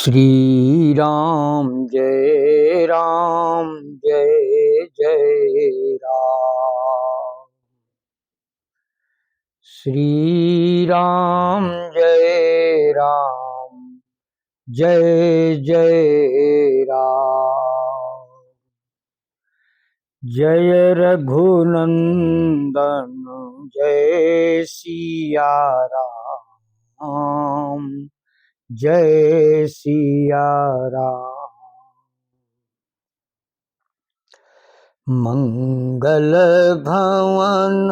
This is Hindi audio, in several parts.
श्री राम जय राम जय जय राम। श्री राम जय राम जय जय राम। जय रघुनंदन जय सिया राम जय सिया राम। मंगल भवन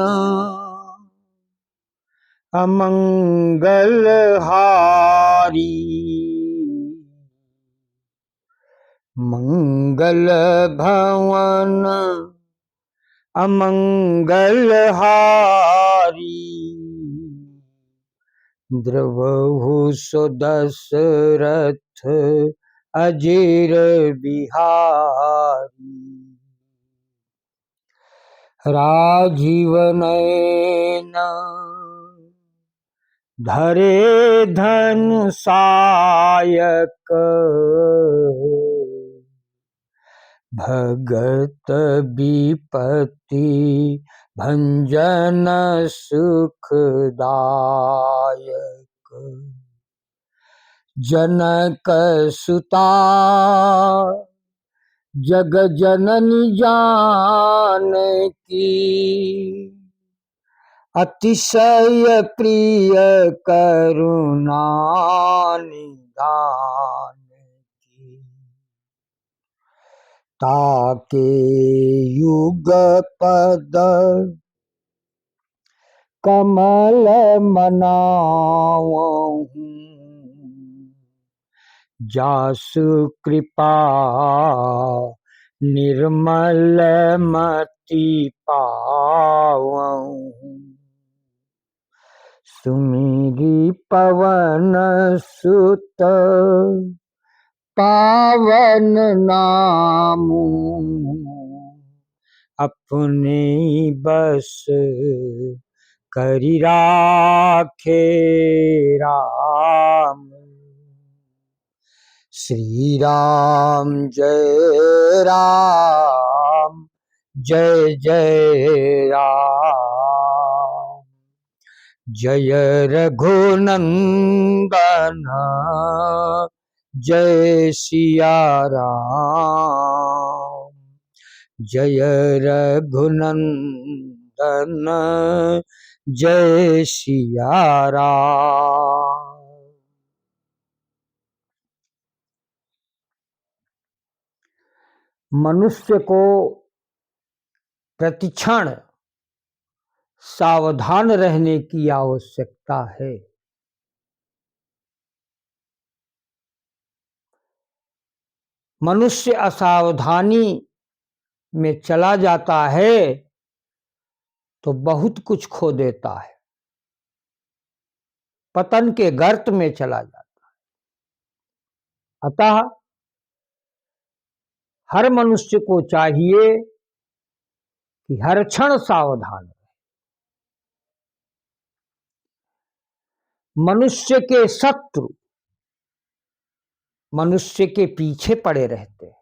अमंगल हारी, मंगल भवन अमंगल हारी। द्रवहु सुदशरथ अजीर बिहारी। राजीव नयन धरे धन सायक, भगत विपत्ति भंजन सुखदायक। जनक सुता जग जननी जानकी, अतिशय प्रिय करुणा निधान की। ताके युग पद कमल मनावहूँ, जासु कृपा निर्मल मति पावहूँ। सुमिरि पवन सुत पावन नामु, अपने बस करि राखे राम। श्री राम जय राम जय जय राम। जय रघुनंदन जय सिया राम। जय रघुनंदन जय सिया राम। मनुष्य को प्रतिक्षण सावधान रहने की आवश्यकता है। मनुष्य असावधानी में चला जाता है तो बहुत कुछ खो देता है, पतन के गर्त में चला जाता है। अतः हर मनुष्य को चाहिए कि हर क्षण सावधान रहे। मनुष्य के शत्रु मनुष्य के पीछे पड़े रहते हैं,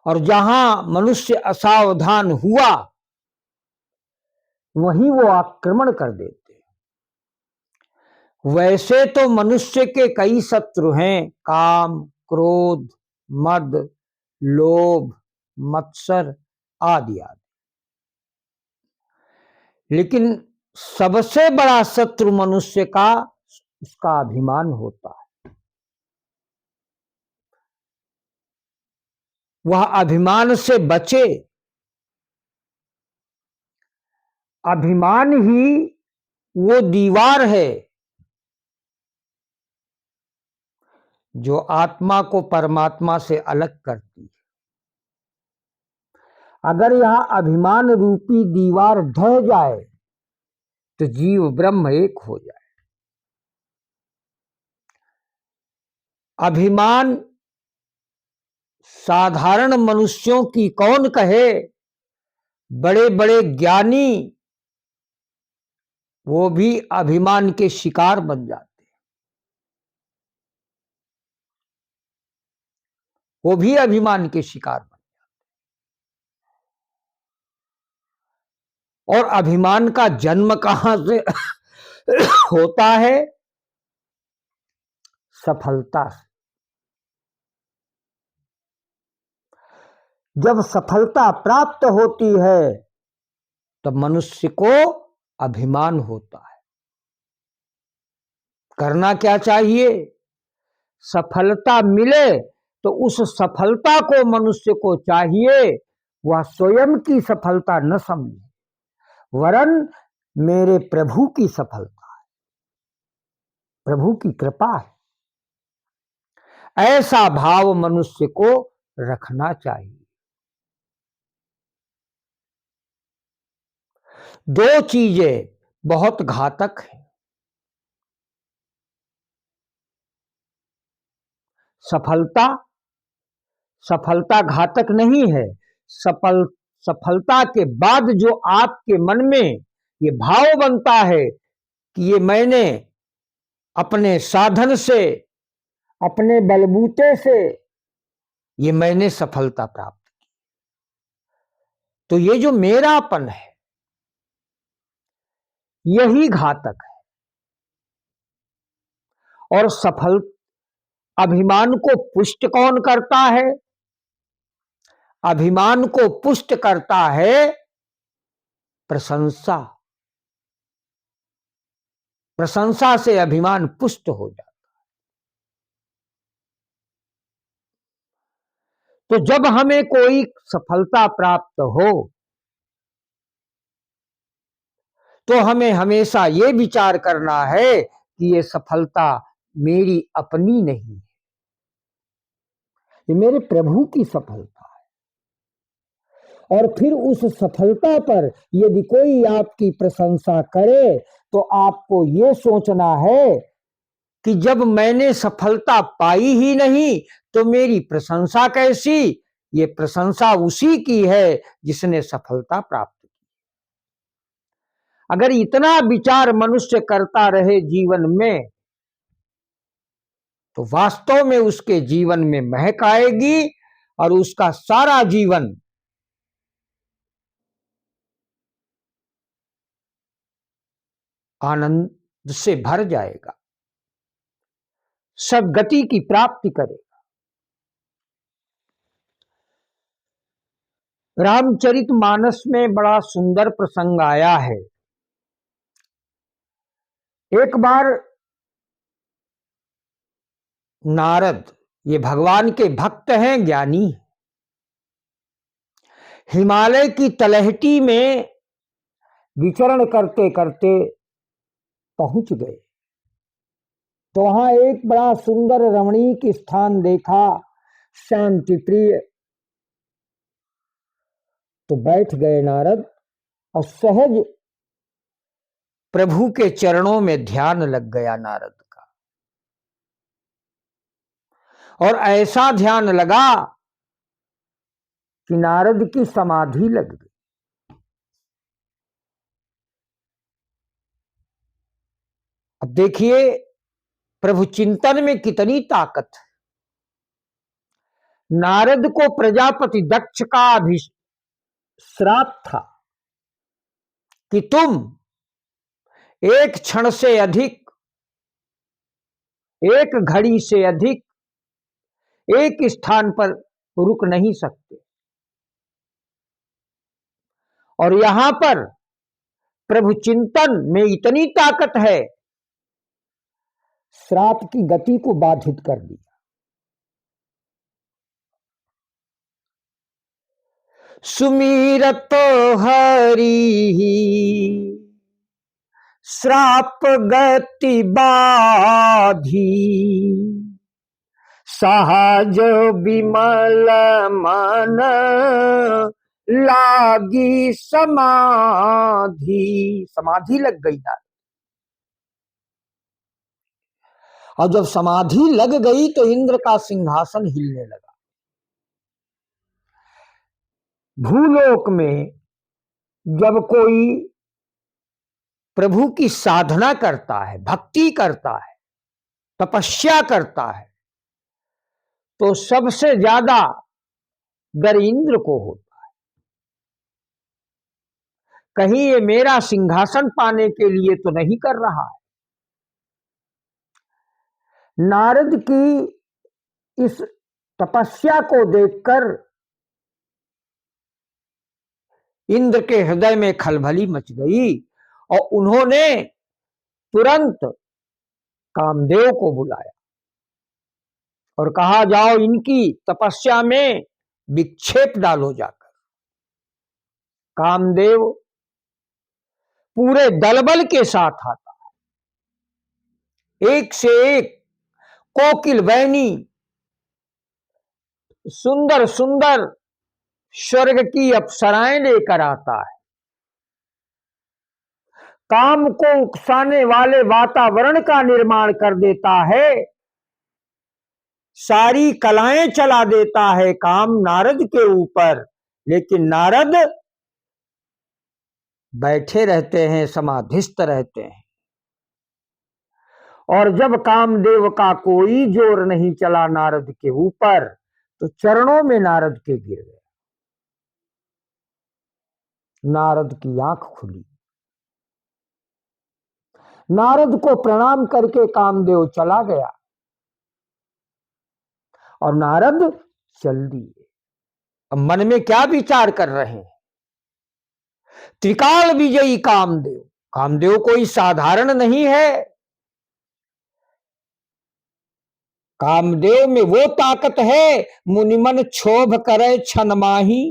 और जहां मनुष्य असावधान हुआ वहीं वो आक्रमण कर देते हैं। वैसे तो मनुष्य के कई शत्रु हैं, काम, क्रोध, मद, लोभ, मत्सर आदि आदि, लेकिन सबसे बड़ा शत्रु मनुष्य का उसका अभिमान होता है। वह अभिमान से बचे। अभिमान ही वो दीवार है जो आत्मा को परमात्मा से अलग करती है। अगर यह अभिमान रूपी दीवार ढह जाए तो जीव ब्रह्म एक हो जाए। अभिमान साधारण मनुष्यों की कौन कहे, बड़े बड़े ज्ञानी वो भी अभिमान के शिकार बन जाते हैं। वो भी अभिमान के शिकार बन। और अभिमान का जन्म कहां से होता है? सफलता से। जब सफलता प्राप्त होती है तब मनुष्य को अभिमान होता है। करना क्या चाहिए? सफलता मिले तो उस सफलता को मनुष्य को चाहिए वह स्वयं की सफलता न समझे, वरन मेरे प्रभु की सफलता है, प्रभु की कृपा है। ऐसा भाव मनुष्य को रखना चाहिए। दो चीजें बहुत घातक हैं। सफलता, सफलता घातक नहीं है। सफलता के बाद जो आपके मन में ये भाव बनता है कि ये मैंने अपने साधन से, अपने बलबूते से ये मैंने सफलता प्राप्त की, तो ये जो मेरापन है यही घातक है। और सफल अभिमान को पुष्ट कौन करता है? अभिमान को पुष्ट करता है प्रशंसा। प्रशंसा से अभिमान पुष्ट हो जाता। तो जब हमें कोई सफलता प्राप्त हो तो हमें हमेशा ये विचार करना है कि ये सफलता मेरी अपनी नहीं है, ये मेरे प्रभु की सफलता है। और फिर उस सफलता पर यदि कोई आपकी प्रशंसा करे तो आपको ये सोचना है कि जब मैंने सफलता पाई ही नहीं तो मेरी प्रशंसा कैसी? ये प्रशंसा उसी की है जिसने सफलता प्राप्त की। अगर इतना विचार मनुष्य करता रहे जीवन में तो वास्तव में उसके जीवन में महक आएगी और उसका सारा जीवन आनंद से भर जाएगा, सद्गति की प्राप्ति करेगा। रामचरितमानस में बड़ा सुंदर प्रसंग आया है। एक बार नारद, ये भगवान के भक्त हैं, ज्ञानी, हिमालय की तलहटी में विचरण करते करते पहुंच गए। तो वहां एक बड़ा सुंदर रमणीक स्थान देखा, शांति प्रिय। तो बैठ गए नारद और सहज प्रभु के चरणों में ध्यान लग गया नारद का। और ऐसा ध्यान लगा कि नारद की समाधि लग गई। अब देखिए प्रभु चिंतन में कितनी ताकत है। नारद को प्रजापति दक्ष का श्राप था कि तुम एक क्षण से अधिक, एक घड़ी से अधिक एक स्थान पर रुक नहीं सकते। और यहां पर प्रभु चिंतन में इतनी ताकत है, श्राप की गति को बाधित कर दिया। सुमीरत हरि श्राप गति बाधी, सहज विमल मन लागी समाधि। समाधि लग गई ना। और जब समाधि लग गई तो इंद्र का सिंहासन हिलने लगा। भूलोक में जब कोई प्रभु की साधना करता है, भक्ति करता है, तपस्या करता है, तो सबसे ज्यादा डर इंद्र को होता है। कहीं ये मेरा सिंहासन पाने के लिए तो नहीं कर रहा है। नारद की इस तपस्या को देखकर इंद्र के हृदय में खलबली मच गई और उन्होंने तुरंत कामदेव को बुलाया और कहा, जाओ इनकी तपस्या में विक्षेप डालो जाकर। कामदेव पूरे दलबल के साथ आता है, एक से एक कोकिल वैनी सुंदर सुंदर स्वर्ग की अप्सराएं लेकर आता है। काम को उकसाने वाले वातावरण का निर्माण कर देता है, सारी कलाएं चला देता है काम नारद के ऊपर। लेकिन नारद बैठे रहते हैं, समाधिस्थ रहते हैं। और जब कामदेव का कोई जोर नहीं चला नारद के ऊपर, तो चरणों में नारद के गिर गए। नारद की आंख खुली। नारद को प्रणाम करके कामदेव चला गया और नारद चल दिए। अब मन में क्या विचार कर रहे हैं? त्रिकाल विजयी कामदेव। कामदेव कोई साधारण नहीं है। कामदेव में वो ताकत है, मुनिमन क्षोभ करे छन माही,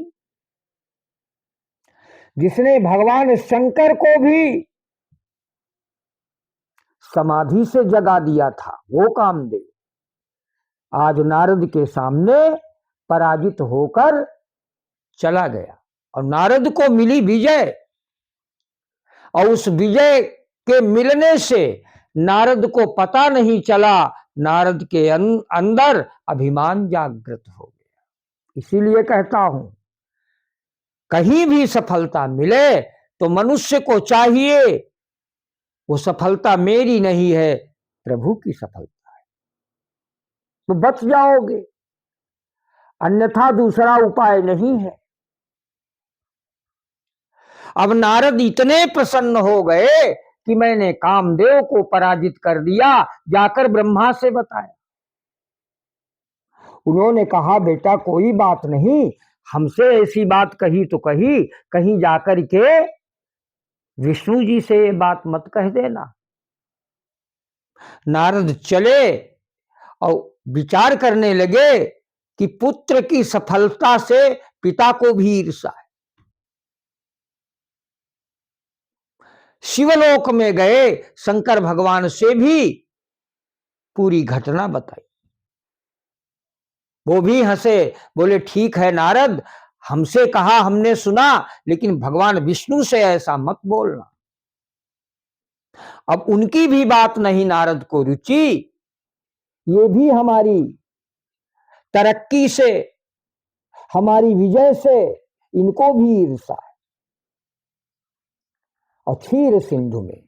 जिसने भगवान शंकर को भी समाधि से जगा दिया था। वो कामदेव आज नारद के सामने पराजित होकर चला गया और नारद को मिली विजय। और उस विजय के मिलने से नारद को पता नहीं चला, नारद के अंदर अभिमान जागृत हो गया। इसीलिए कहता हूं, कहीं भी सफलता मिले तो मनुष्य को चाहिए, वो सफलता मेरी नहीं है, प्रभु की सफलता है, तो बच जाओगे, अन्यथा दूसरा उपाय नहीं है। अब नारद इतने प्रसन्न हो गए कि मैंने कामदेव को पराजित कर दिया, जाकर ब्रह्मा से बताया। उन्होंने कहा, बेटा कोई बात नहीं, हमसे ऐसी बात कही तो कही, कहीं जाकर के विष्णु जी से ये बात मत कह देना। नारद चले और विचार करने लगे कि पुत्र की सफलता से पिता को भी ईर्ष्या है। शिवलोक में गए, शंकर भगवान से भी पूरी घटना बताई। वो भी हंसे, बोले ठीक है नारद, हमसे कहा हमने सुना, लेकिन भगवान विष्णु से ऐसा मत बोलना। अब उनकी भी बात नहीं नारद को रुचि, ये भी हमारी तरक्की से, हमारी विजय से इनको भी ईर्ष्या है। और क्षीर सिंधु में,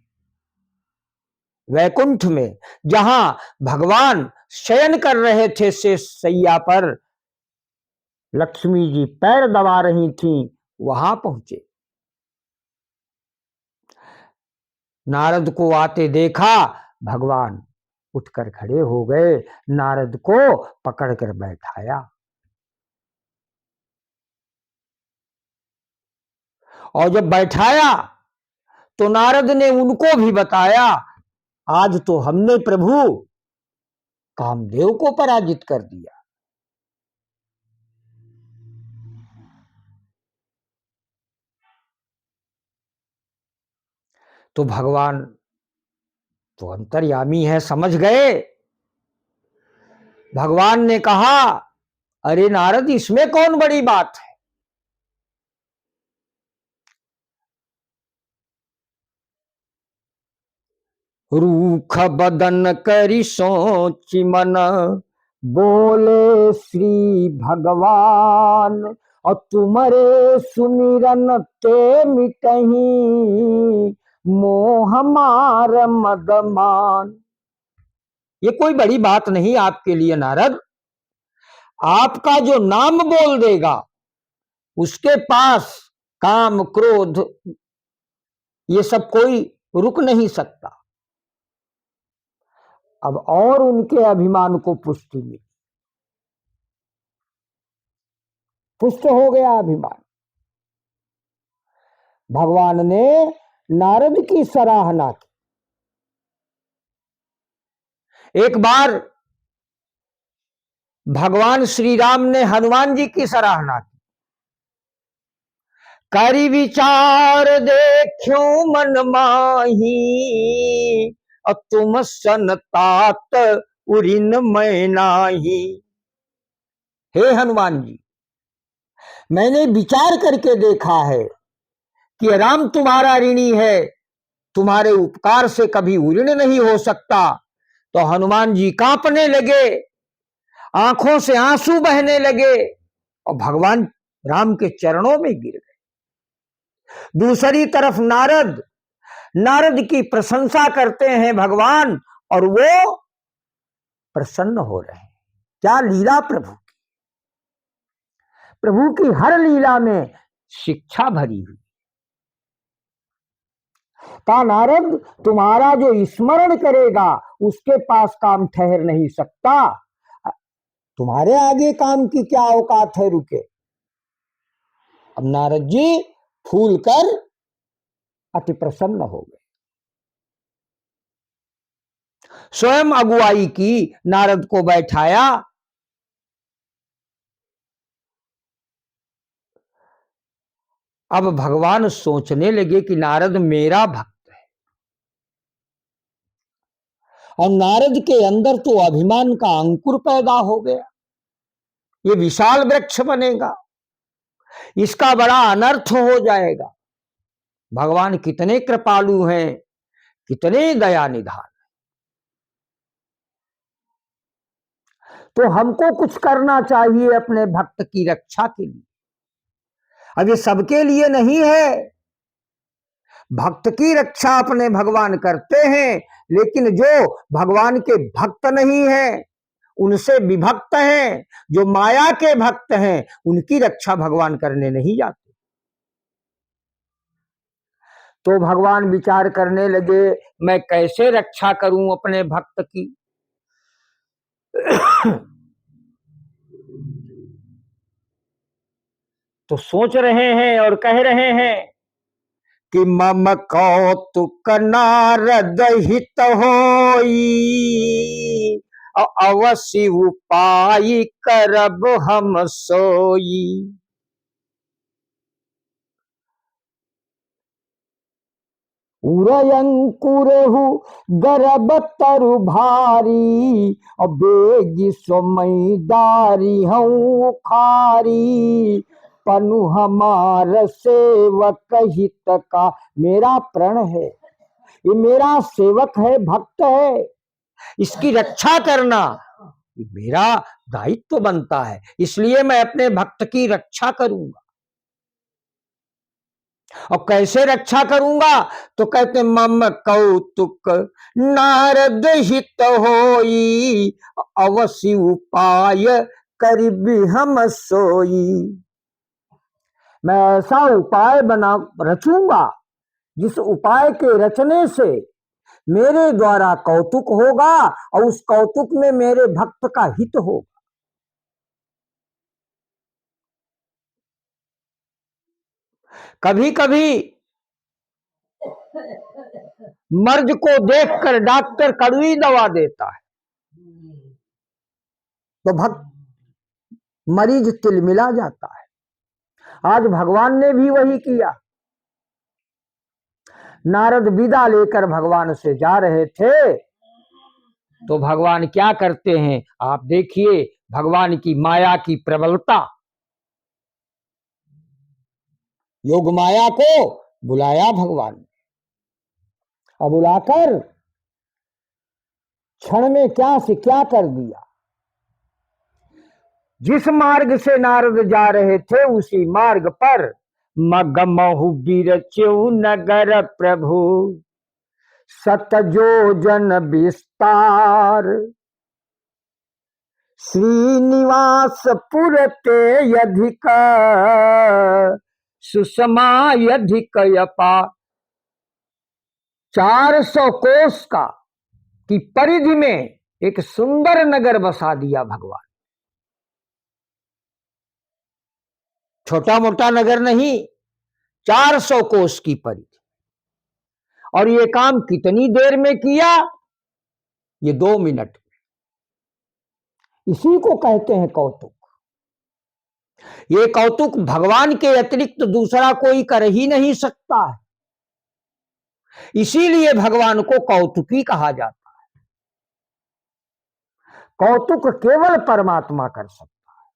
वैकुंठ में, जहां भगवान शयन कर रहे थे शेष सैया पर, लक्ष्मी जी पैर दबा रही थीं, वहां पहुंचे। नारद को आते देखा, भगवान उठकर खड़े हो गए, नारद को पकड़कर बैठाया और जब बैठाया तो नारद ने उनको भी बताया, आज तो हमने प्रभु कामदेव को पराजित कर दिया। तो भगवान तो अंतर्यामी है, समझ गए। भगवान ने कहा, अरे नारद, इसमें कौन बड़ी बात है? रूख बदन करी सोची मन, बोले श्री भगवान, और तुम्हारे सुमिरन ते मिटही, मोह मार मदमान। ये कोई बड़ी बात नहीं आपके लिए नारद। आपका जो नाम बोल देगा उसके पास काम क्रोध ये सब कोई रुक नहीं सकता। अब और उनके अभिमान को पुष्टि मिली, पुष्ट हो गया अभिमान। भगवान ने नारद की सराहना की। एक बार भगवान श्री राम ने हनुमान जी की सराहना की। करि विचार देखो मन माही, और तुम सन तात उरिन मैं नाही। हे हनुमान जी, मैंने विचार करके देखा है कि राम तुम्हारा ऋणी है, तुम्हारे उपकार से कभी उऋण नहीं हो सकता। तो हनुमान जी कांपने लगे, आंखों से आंसू बहने लगे और भगवान राम के चरणों में गिर गए। दूसरी तरफ नारद, नारद की प्रशंसा करते हैं भगवान और वो प्रसन्न हो रहे हैं। क्या लीला प्रभु की! प्रभु की हर लीला में शिक्षा भरी हुई। का नारद, तुम्हारा जो स्मरण करेगा उसके पास काम ठहर नहीं सकता। तुम्हारे आगे काम की क्या औकात है रुके। अब नारद जी फूल कर अति प्रसन्न हो गए। स्वयं अगुवाई की, नारद को बैठाया। अब भगवान सोचने लगे कि नारद मेरा भक्त है, और नारद के अंदर तो अभिमान का अंकुर पैदा हो गया। ये विशाल वृक्ष बनेगा, इसका बड़ा अनर्थ हो जाएगा। भगवान कितने कृपालु हैं, कितने दया निधान। तो हमको कुछ करना चाहिए अपने भक्त की रक्षा के लिए। अब ये सबके लिए नहीं है। भक्त की रक्षा अपने भगवान करते हैं, लेकिन जो भगवान के भक्त नहीं है, उनसे विभक्त हैं, जो माया के भक्त हैं, उनकी रक्षा भगवान करने नहीं जाते। तो भगवान विचार करने लगे, मैं कैसे रक्षा करूं अपने भक्त की। तो सोच रहे हैं और कह रहे हैं कि मम कौतुक नारद हित होई, अवश्य उपाय करब हम सोई। उरयंकुरहु गर्भ तरु भारी, बेगी सोमईदारी हूँ खारी। पनु हमार सेवक हित का, मेरा प्रण है, ये मेरा सेवक है, भक्त है, इसकी रक्षा करना मेरा दायित्व बनता है, इसलिए मैं अपने भक्त की रक्षा करूंगा। और कैसे रक्षा करूंगा? तो कहते मम कौतुक नारद हित होई, अवश्य उपाय करिबि हम सोई। मैं ऐसा उपाय बना रचूंगा जिस उपाय के रचने से मेरे द्वारा कौतुक होगा और उस कौतुक में मेरे भक्त का हित होगा। कभी कभी मर्ज को देखकर डॉक्टर कड़वी दवा देता है, तो भक्त मरीज तिलमिला जाता है। आज भगवान ने भी वही किया। नारद विदा लेकर भगवान से जा रहे थे, तो भगवान क्या करते हैं आप देखिए, भगवान की माया की प्रबलता। योग माया को बुलाया भगवान ने, और बुलाकर क्षण में क्या से क्या कर दिया। जिस मार्ग से नारद जा रहे थे उसी मार्ग पर मगमहु बिरचेउ नगर प्रभु, सतजो जन विस्तार। श्रीनिवास पुरते यधिक सुषमायधिक यपा। 400 कोस का की परिधि में एक सुंदर नगर बसा दिया भगवान। छोटा मोटा नगर नहीं, 400 कोस की परिधि। और ये काम कितनी देर में किया? ये 2 मिनट। इसी को कहते हैं कौतुक। ये कौतुक भगवान के अतिरिक्त दूसरा कोई कर ही नहीं सकता है। इसीलिए भगवान को कौतुकी कहा जाता है। कौतुक केवल परमात्मा कर सकता है,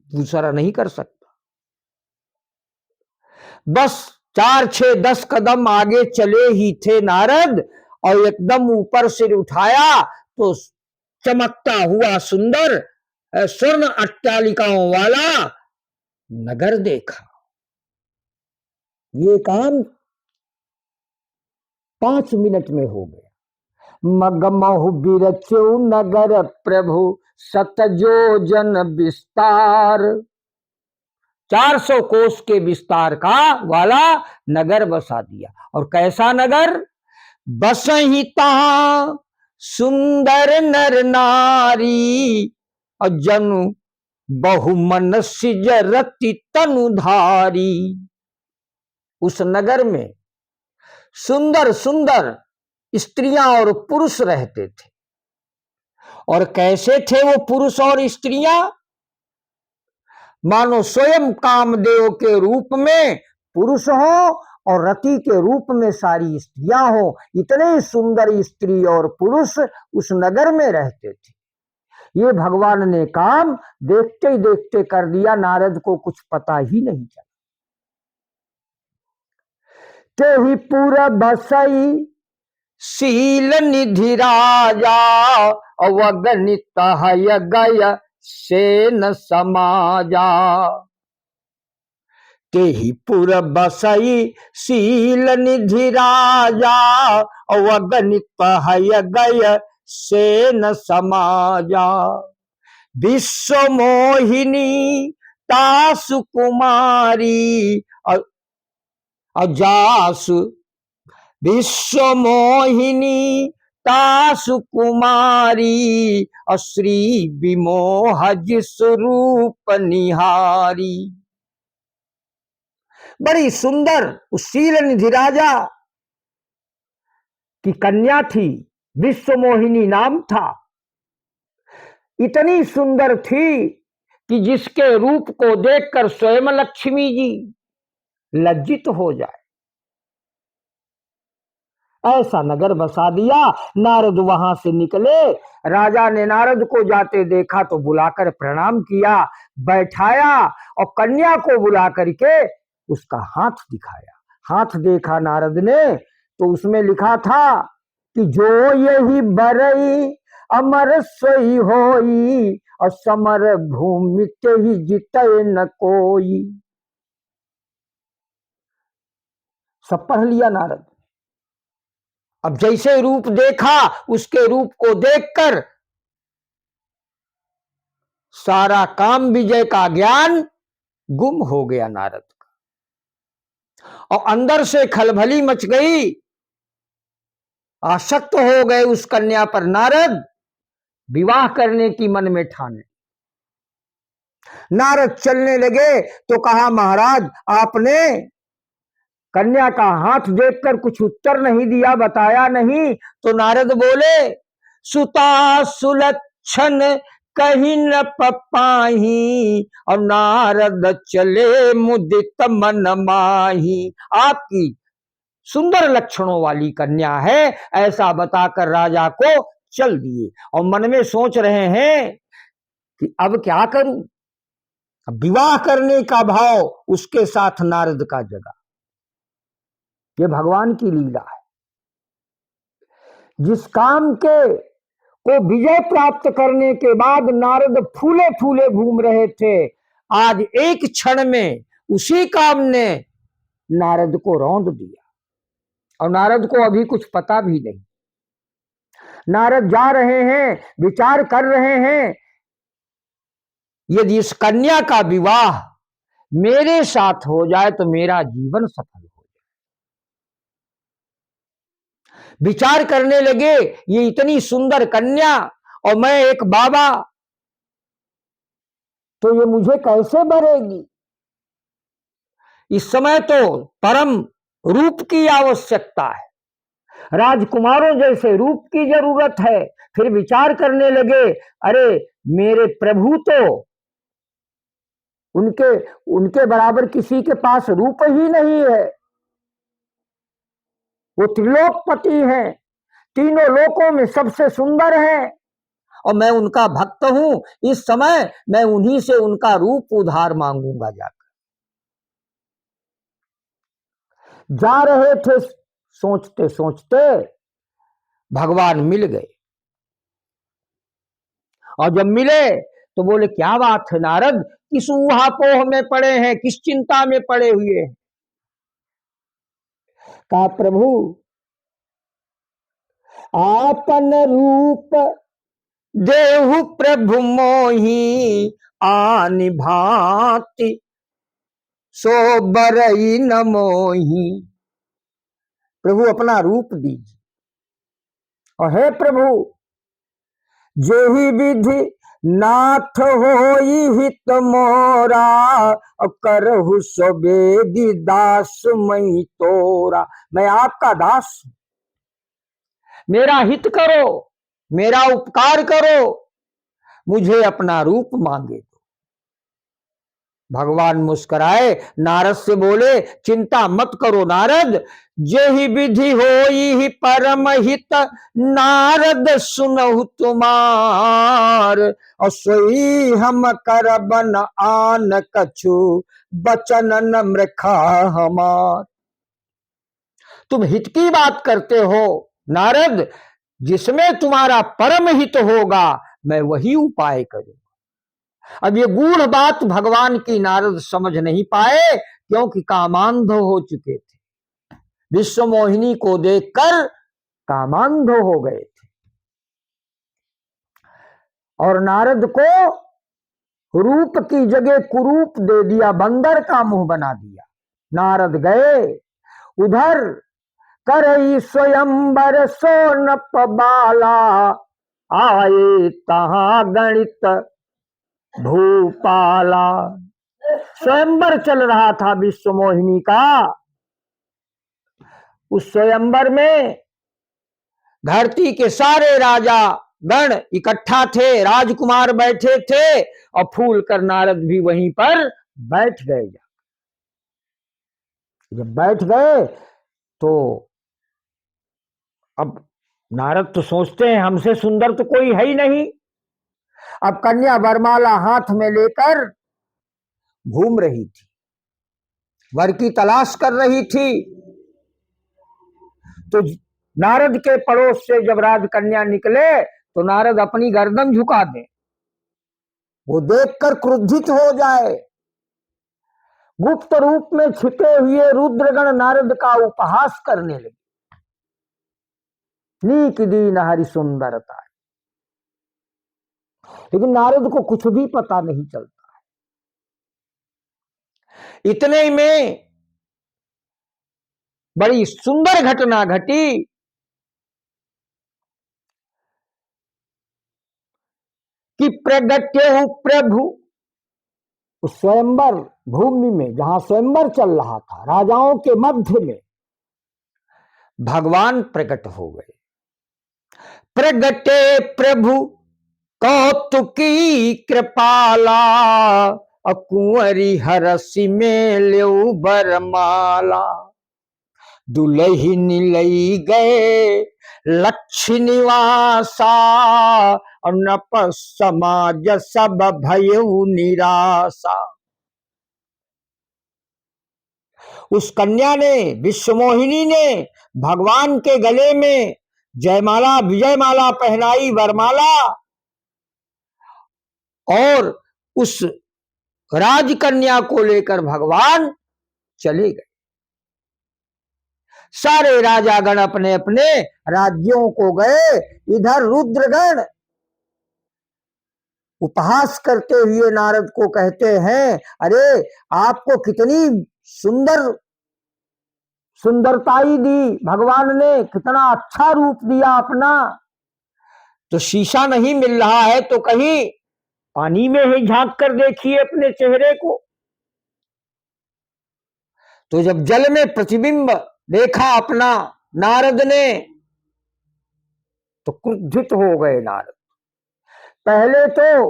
दूसरा नहीं कर सकता। बस 4, 6, 10 कदम आगे चले ही थे नारद और एकदम ऊपर सिर उठाया तो चमकता हुआ सुंदर स्वर्ण अट्टालिकाओं वाला नगर देखा। ये काम 5 मिनट में हो गया। मगमहु बिरचु नगर प्रभु सतजोजन विस्तार। 400 कोस के विस्तार का वाला नगर बसा दिया। और कैसा नगर? बसहि तहां सुंदर नर नारी और जनु बहुमन सिज रति तनुधारी। उस नगर में सुंदर सुंदर स्त्रियां और पुरुष रहते थे। और कैसे थे वो पुरुष और स्त्रियां? मानो स्वयं कामदेव के रूप में पुरुष हो और रति के रूप में सारी स्त्रियां हो। इतने सुंदर स्त्री और पुरुष उस नगर में रहते थे। ये भगवान ने काम देखते ही देखते कर दिया, नारद को कुछ पता ही नहीं चला। ते ही पूरा बसई शील निधि राजा अवगणित हय गय सेन समाजा। ते ही पुर बसई शील निधि राजा अवगणित हय गय सेन समाजा। विश्व मोहिनी तासु कुमारी अजासु। विश्व मोहिनी तासु कुमारी श्री विमोहज स्वरूप निहारी। बड़ी सुंदर उस शील निधि राजा की कन्या थी, विश्व मोहिनी नाम था। इतनी सुंदर थी कि जिसके रूप को देखकर स्वयं लक्ष्मी जी लज्जित हो जाए, ऐसा नगर बसा दिया। नारद वहां से निकले। राजा ने नारद को जाते देखा तो बुलाकर प्रणाम किया, बैठाया और कन्या को बुला करके उसका हाथ दिखाया। हाथ देखा नारद ने तो उसमें लिखा था कि जो यही बरई अमर सोई होई और समर भूमि ते ही जिते न कोई। सब पढ़ लिया नारद। अब जैसे रूप देखा उसके रूप को देखकर सारा काम विजय का ज्ञान गुम हो गया नारद का। और अंदर से खलबली मच गई। आसक्त हो गए उस कन्या पर नारद। विवाह करने की मन में ठाने। नारद चलने लगे तो कहा, महाराज आपने कन्या का हाथ देखकर कुछ उत्तर नहीं दिया, बताया नहीं। तो नारद बोले, सुता सुलक्षण कहीं न पाही और नारद चले मुदित मन माही। आपकी सुंदर लक्षणों वाली कन्या है, ऐसा बताकर राजा को चल दिए। और मन में सोच रहे हैं कि अब क्या करूं। अब विवाह करने का भाव उसके साथ नारद का जगा। ये भगवान की लीला है। जिस काम के को विजय प्राप्त करने के बाद नारद फूले फूले घूम रहे थे, आज एक क्षण में उसी काम ने नारद को रौंद दिया। और नारद को अभी कुछ पता भी नहीं। नारद जा रहे हैं, विचार कर रहे हैं यदि इस कन्या का विवाह मेरे साथ हो जाए तो मेरा जीवन सफल हो जाए। विचार करने लगे, ये इतनी सुंदर कन्या और मैं एक बाबा, तो ये मुझे कैसे भरेगी। इस समय तो परम रूप की आवश्यकता है, राजकुमारों जैसे रूप की जरूरत है। फिर विचार करने लगे, अरे मेरे प्रभु तो उनके उनके बराबर किसी के पास रूप ही नहीं है। वो त्रिलोकपति हैं, तीनों लोकों में सबसे सुंदर हैं और मैं उनका भक्त हूं। इस समय मैं उन्हीं से उनका रूप उधार मांगूंगा जाकर। जा रहे थे, सोचते सोचते भगवान मिल गए और जब मिले तो बोले, क्या बात है नारद, किस ऊहापोह में पड़े हैं, किस चिंता में पड़े हुए हैं। कहा, प्रभु आपन रूप देहु प्रभु मोही आनि भांति सो बरई न मोही। प्रभु अपना रूप दीजिए। और हे प्रभु, जेहि विधि नाथ होई हित मोरा, करहु सबेदी दास मई तोरा। मैं आपका दास, मेरा हित करो, मेरा उपकार करो, मुझे अपना रूप मांगे। भगवान मुस्कुराए, नारद से बोले, चिंता मत करो नारद, जेहि विधि होई ही परम हित, नारद सुनहु तुम्हार, और सोई हम करबन आन कछु, बचन नम्र खा हमार। तुम हित की बात करते हो नारद, जिसमें तुम्हारा परम हित होगा मैं वही उपाय करूं। अब ये गूढ़ बात भगवान की नारद समझ नहीं पाए, क्योंकि कामांध हो चुके थे। विश्व मोहिनी को देखकर कामांध हो गए थे और नारद को रूप की जगह कुरूप दे दिया, बंदर का मुंह बना दिया। नारद गए उधर, करई स्वयंवर सोनप बाला, आए तहां गणित भूपाला। स्वयंवर चल रहा था विश्व मोहिनी का। उस स्वयंवर में धरती के सारे राजा गण इकट्ठा थे, राजकुमार बैठे थे और फूल कर नारद भी वहीं पर बैठ गए। जब बैठ गए तो अब नारद तो सोचते हैं हमसे सुंदर तो कोई है ही नहीं। अब कन्या वरमाला हाथ में लेकर घूम रही थी, वर की तलाश कर रही थी। तो नारद के पड़ोस से जब राजकन्या निकले तो नारद अपनी गर्दन झुका दे, वो देखकर क्रुद्धित हो जाए। गुप्त रूप में छिपे हुए रुद्रगण नारद का उपहास करने लगे। नीक दीन हरि सुंदरता, लेकिन नारद को कुछ भी पता नहीं चलता। इतने में बड़ी सुंदर घटना घटी कि प्रगट्यहु प्रभु उस स्वयंवर भूमि में, जहां स्वयंवर चल रहा था राजाओं के मध्य में, भगवान प्रकट हो गए। प्रगटे प्रभु कौतुकी कृपाला, कुंवरी हरसि में लेउ बरमाला। दुलहिन लई गए लक्ष्य निवासा, और नप समाज सब भयउ निराशा। उस कन्या ने, विश्वमोहिनी ने भगवान के गले में जयमाला विजयमाला पहनाई, वरमाला, और उस राजकन्या को लेकर भगवान चले गए। सारे राजागण अपने अपने राज्यों को गए। इधर रुद्रगण उपहास करते हुए नारद को कहते हैं, अरे आपको कितनी सुंदरताई दी भगवान ने, कितना अच्छा रूप दिया अपना, तो शीशा नहीं मिल रहा है तो कहीं पानी में ही झांक कर देखिए अपने चेहरे को। तो जब जल में प्रतिबिंब देखा अपना नारद ने तो क्रुद्धित हो गए नारद। पहले तो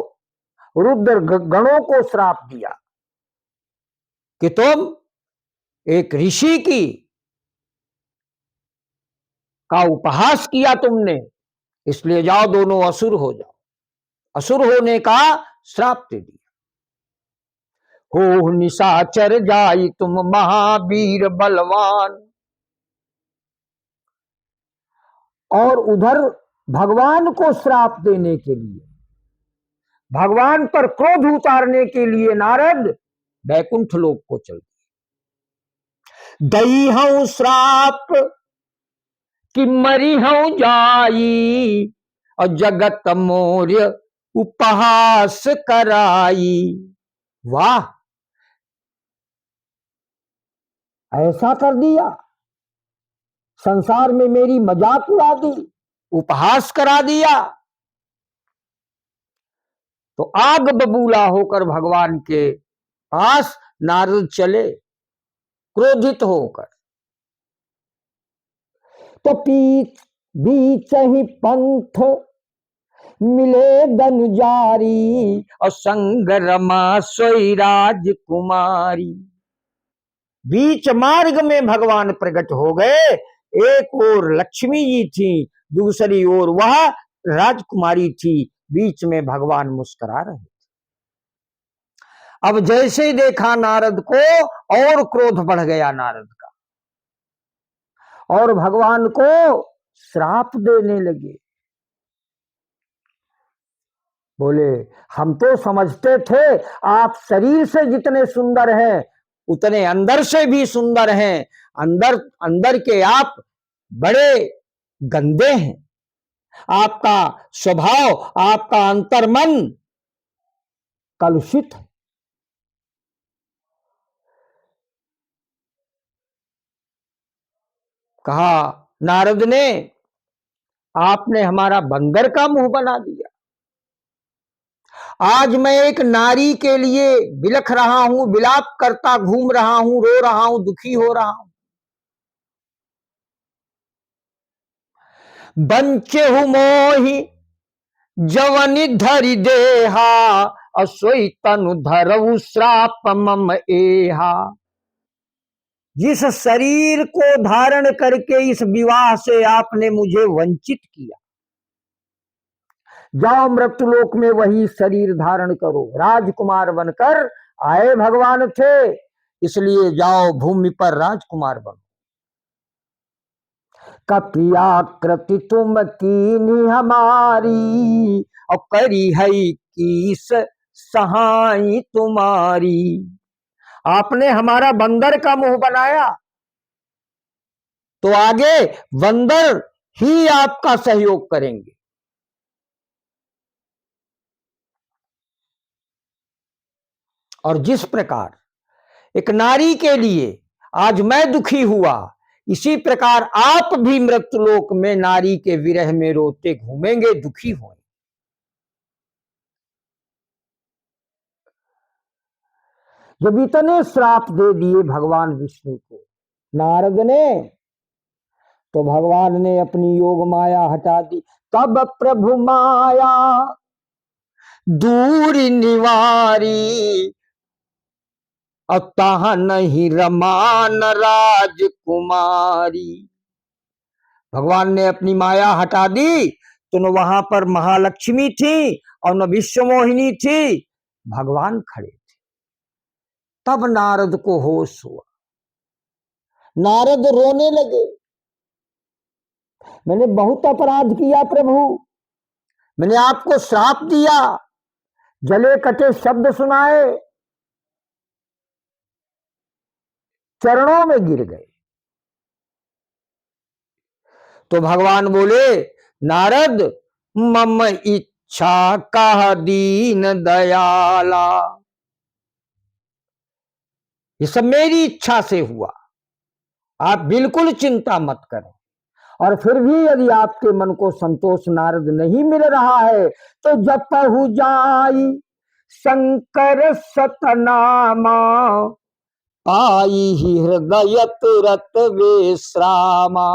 रुद्र गणों को श्राप दिया कि तुम एक ऋषि की का उपहास किया तुमने, इसलिए जाओ दोनों असुर हो जाओ। असुर होने का श्राप दे दिया। हो निशाचर जाई तुम महावीर बलवान। और उधर भगवान को श्राप देने के लिए, भगवान पर क्रोध उतारने के लिए नारद वैकुंठ लोक को चल दिए। दई हूं श्राप कि मरी हूं जाई, और जगत मौर्य उपहास कराई। वाह, ऐसा कर दिया, संसार में मेरी मजाक उड़ा दी, उपहास करा दिया। तो आग बबूला होकर भगवान के पास नारद चले क्रोधित होकर। तो बीच ही पंथ मिले दनुजारी, और संग रमा सोई राजकुमारी। बीच मार्ग में भगवान प्रकट हो गए। एक ओर लक्ष्मी जी थी, दूसरी ओर वह राजकुमारी थी। बीच में भगवान मुस्कुरा रहे थे। अब जैसे ही देखा नारद को और क्रोध बढ़ गया नारद का, और भगवान को श्राप देने लगे। बोले, हम तो समझते थे आप शरीर से जितने सुंदर हैं उतने अंदर से भी सुंदर हैं। अंदर के आप बड़े गंदे हैं। आपका स्वभाव, आपका अंतर्मन कलुषित है। कहा नारद ने, आपने हमारा बंदर का मुंह बना दिया। आज मैं एक नारी के लिए बिलख रहा हूं, विलाप करता घूम रहा हूं, रो रहा हूं, दुखी हो रहा हूं। बंचे हूं मोही जवनि धरि देहा, असोई तनु धरऊ श्राप मम एहा। जिस शरीर को धारण करके इस विवाह से आपने मुझे वंचित किया, जाओ मृत्युलोक में वही शरीर धारण करो। राजकुमार बनकर आए भगवान थे, इसलिए जाओ भूमि पर राजकुमार बनो। कपियाकृति तुम कीनी हमारी, और करी है कीस सहाई तुम्हारी। आपने हमारा बंदर का मुंह बनाया, तो आगे बंदर ही आपका सहयोग करेंगे। और जिस प्रकार एक नारी के लिए आज मैं दुखी हुआ, इसी प्रकार आप भी मृत्युलोक में नारी के विरह में रोते घूमेंगे, दुखी होंगे। जब इतने श्राप दे दिए भगवान विष्णु को नारद ने, तो भगवान ने अपनी योग माया हटा दी। तब प्रभु माया दूर निवारी, अतः नहीं रमान राजकुमारी। भगवान ने अपनी माया हटा दी तो न वहां पर महालक्ष्मी थी और न विश्वमोहिनी थी, भगवान खड़े थे। तब नारद को होश हुआ। नारद रोने लगे, मैंने बहुत अपराध किया प्रभु, मैंने आपको श्राप दिया, जले कटे शब्द सुनाए, चरणों में गिर गए। तो भगवान बोले, नारद मम इच्छा कह दीन दयाला। ये सब मेरी इच्छा से हुआ, आप बिल्कुल चिंता मत करें। और फिर भी यदि आपके मन को संतोष नारद नहीं मिल रहा है तो जपहु जाई शंकर सतनामा, पाई ही हृदय तुरत विश्रामा।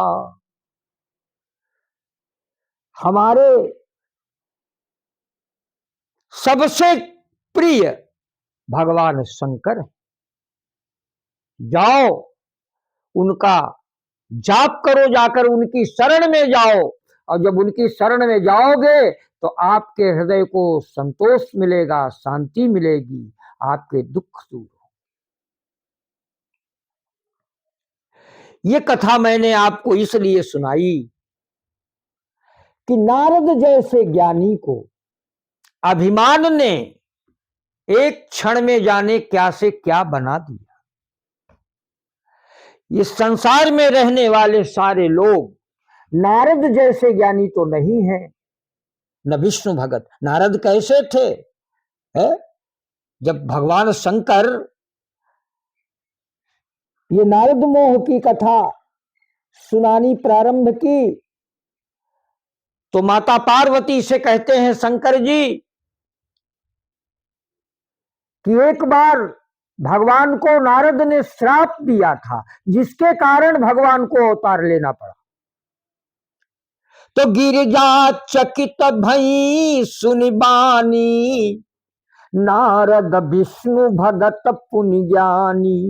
हमारे सबसे प्रिय भगवान शंकर, जाओ उनका जाप करो, जाकर उनकी शरण में जाओ। और जब उनकी शरण में जाओगे तो आपके हृदय को संतोष मिलेगा, शांति मिलेगी, आपके दुख दूर होंगे। ये कथा मैंने आपको इसलिए सुनाई कि नारद जैसे ज्ञानी को अभिमान ने एक क्षण में जाने क्या से क्या बना दिया। इस संसार में रहने वाले सारे लोग नारद जैसे ज्ञानी तो नहीं है, न विष्णु भगत। नारद कैसे थे? है? जब भगवान शंकर ये नारद मोह की कथा सुनानी प्रारंभ की तो माता पार्वती से कहते हैं शंकर जी कि एक बार भगवान को नारद ने श्राप दिया था, जिसके कारण भगवान को अवतार लेना पड़ा। तो गिरिजा चकित भई सुनि बानी, नारद विष्णु भगत पुनि ज्ञानी।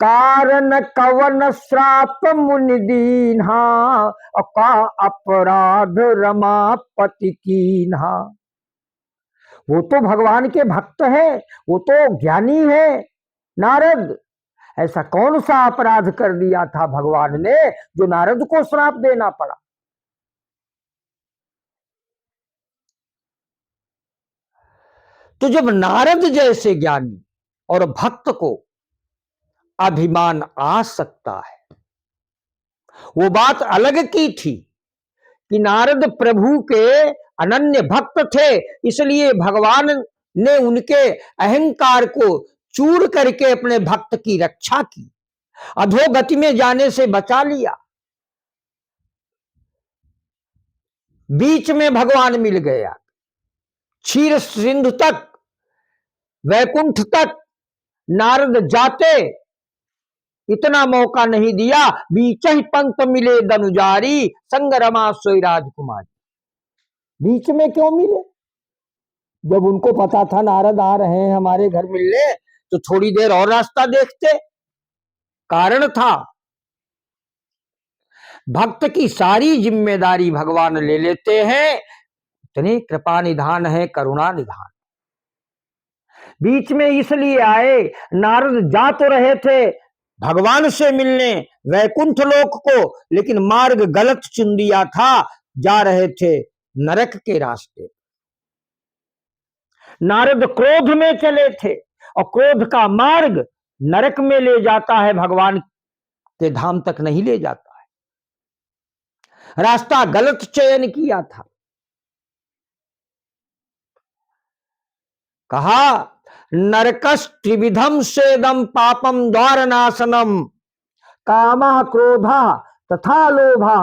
कारण कवन श्राप मुनि दीन्हा, का अपराध रमापति कीन्हा। वो तो भगवान के भक्त है, वो तो ज्ञानी है नारद। ऐसा कौन सा अपराध कर दिया था भगवान ने जो नारद को श्राप देना पड़ा? तो जब नारद जैसे ज्ञानी और भक्त को अभिमान आ सकता है, वो बात अलग की थी कि नारद प्रभु के अनन्य भक्त थे, इसलिए भगवान ने उनके अहंकार को चूर करके अपने भक्त की रक्षा की, अधोगति में जाने से बचा लिया। बीच में भगवान मिल गया, क्षीर सिंधु तक, वैकुंठ तक नारद जाते, इतना मौका नहीं दिया। बीच ही पंत मिले दनुजारी, संग रमा सोई राजकुमारी। बीच में क्यों मिले? जब उनको पता था नारद आ रहे हैं हमारे घर मिलने, तो थोड़ी देर और रास्ता देखते। कारण था, भक्त की सारी जिम्मेदारी भगवान ले लेते हैं, इतनी कृपा निधान है, करुणा निधान। बीच में इसलिए आए, नारद जा तो रहे थे भगवान से मिलने वैकुंठ लोक को, लेकिन मार्ग गलत चुन दिया था, जा रहे थे नरक के रास्ते। नारद क्रोध में चले थे, और क्रोध का मार्ग नरक में ले जाता है, भगवान के धाम तक नहीं ले जाता है। रास्ता गलत चयन किया था। कहा नरकस त्रिविधम सेदम पापम द्वार नाशनम, कामा क्रोधा तथा लोभा,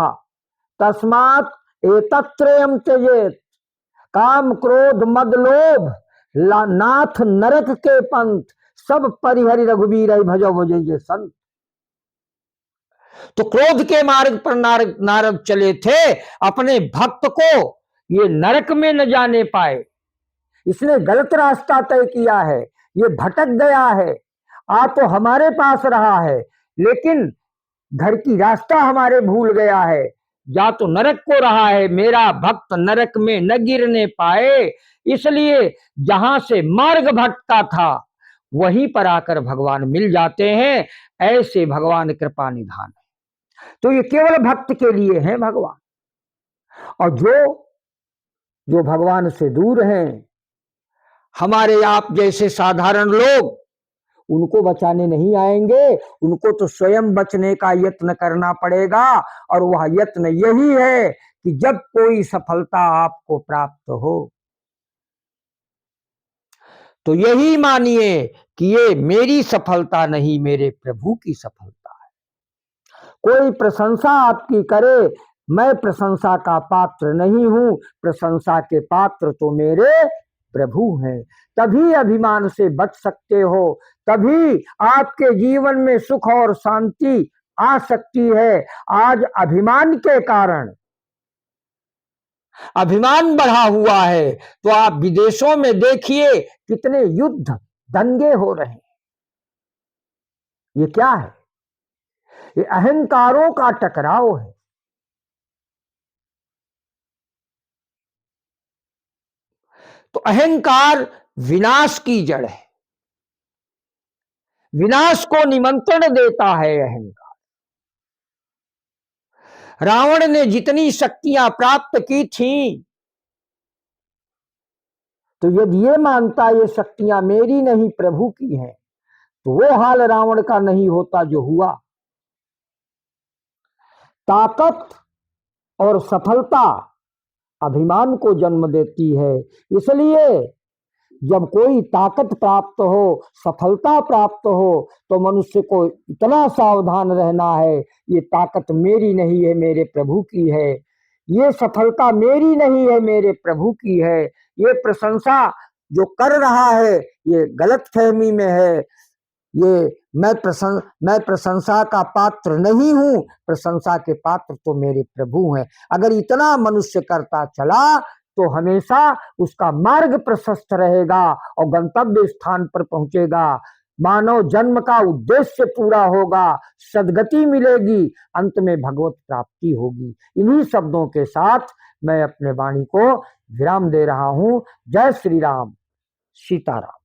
तस्मात् एतत्त्रयम् त्यजेत। काम क्रोध मद लोभ नाथ नरक के पंथ, सब परिहरि रघुवीर भजो भजे संत। तो क्रोध के मार्ग पर नारद चले थे, अपने भक्त को ये नरक में न जाने पाए, इसने गलत रास्ता तय किया है, ये भटक गया है। आ तो हमारे पास रहा है, लेकिन घर की रास्ता हमारे भूल गया है, जा तो नरक को रहा है। मेरा भक्त नरक में न गिरने पाए, इसलिए जहां से मार्ग भटका था वहीं पर आकर भगवान मिल जाते हैं। ऐसे भगवान कृपा निधान है। तो ये केवल भक्त के लिए है भगवान। और जो भगवान से दूर हैं, हमारे आप जैसे साधारण लोग, उनको बचाने नहीं आएंगे, उनको तो स्वयं बचने का यत्न करना पड़ेगा। और वह यत्न यही है कि जब कोई सफलता आपको प्राप्त हो तो यही मानिए कि ये मेरी सफलता नहीं, मेरे प्रभु की सफलता है। कोई प्रशंसा आपकी करे, मैं प्रशंसा का पात्र नहीं हूं, प्रशंसा के पात्र तो मेरे प्रभु हैं। तभी अभिमान से बच सकते हो, तभी आपके जीवन में सुख और शांति आ सकती है। आज अभिमान के कारण अभिमान बढ़ा हुआ है, तो आप विदेशों में देखिए कितने युद्ध दंगे हो रहे हैं। ये क्या है? ये अहंकारों का टकराव है। तो अहंकार विनाश की जड़ है, विनाश को निमंत्रण देता है अहंकार। रावण ने जितनी शक्तियां प्राप्त की थीं, तो यदि ये मानता ये शक्तियां मेरी नहीं प्रभु की हैं, तो वो हाल रावण का नहीं होता जो हुआ। ताकत और सफलता अभिमान को जन्म देती है। इसलिए जब कोई ताकत प्राप्त हो, सफलता प्राप्त हो, तो मनुष्य को इतना सावधान रहना है, ये ताकत मेरी नहीं है, मेरे प्रभु की है। ये सफलता मेरी नहीं है, मेरे प्रभु की है। ये प्रशंसा जो कर रहा है ये गलत फहमी में है। ये मैं प्रशंसा का पात्र नहीं हूं, प्रशंसा के पात्र तो मेरे प्रभु हैं। अगर इतना मनुष्य करता चला तो हमेशा उसका मार्ग प्रशस्त रहेगा और गंतव्य स्थान पर पहुंचेगा। मानव जन्म का उद्देश्य पूरा होगा, सदगति मिलेगी, अंत में भगवत प्राप्ति होगी। इन्हीं शब्दों के साथ मैं अपने वाणी को विराम दे रहा हूं। जय श्री राम, सीताराम।